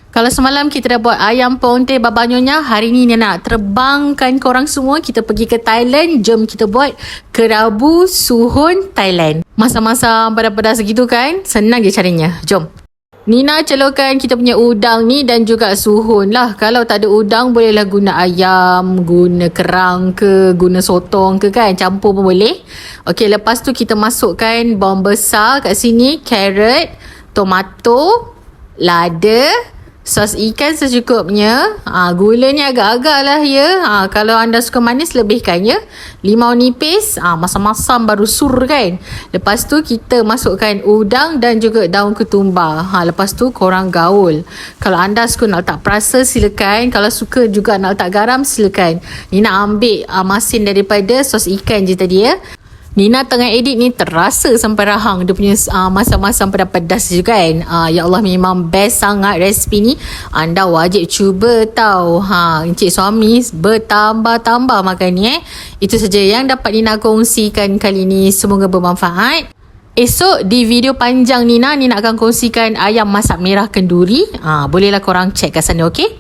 Kalau semalam kita dah buat ayam ponte babanyonya, hari ni Nina nak terbangkan korang semua. Kita pergi ke Thailand. Jom kita buat kerabu suhun Thailand. Masam-masam pedas-pedas gitu kan. Senang je caranya. Jom. Nina celurkan kita punya udang ni dan juga suhun lah. Kalau tak ada udang, bolehlah guna ayam, guna kerang ke, guna sotong ke kan. Campur pun boleh. Okey, lepas tu kita masukkan bawang besar kat sini, carrot, tomato, lada, sos ikan secukupnya. Gula ni agak-agak lah ya. Kalau anda suka manis, lebihkan ya. Limau nipis. Masam-masam baru sur kan. Lepas tu kita masukkan udang dan juga daun ketumbar. Lepas tu korang gaul. Kalau anda suka nak letak perasa, silakan. Kalau suka juga nak letak garam, silakan. Nina ambil masin daripada sos ikan je tadi ya. Nina tengah edit ni terasa sampai rahang dia punya masam-masam pedas-pedas je kan. Ya Allah, memang best sangat resipi ni. Anda wajib cuba tau. Encik suami bertambah-tambah makan ni Itu saja yang dapat Nina kongsikan kali ni. Semoga bermanfaat. Esok di video panjang Nina akan kongsikan ayam masak merah kenduri. Bolehlah korang check kat sana, okey?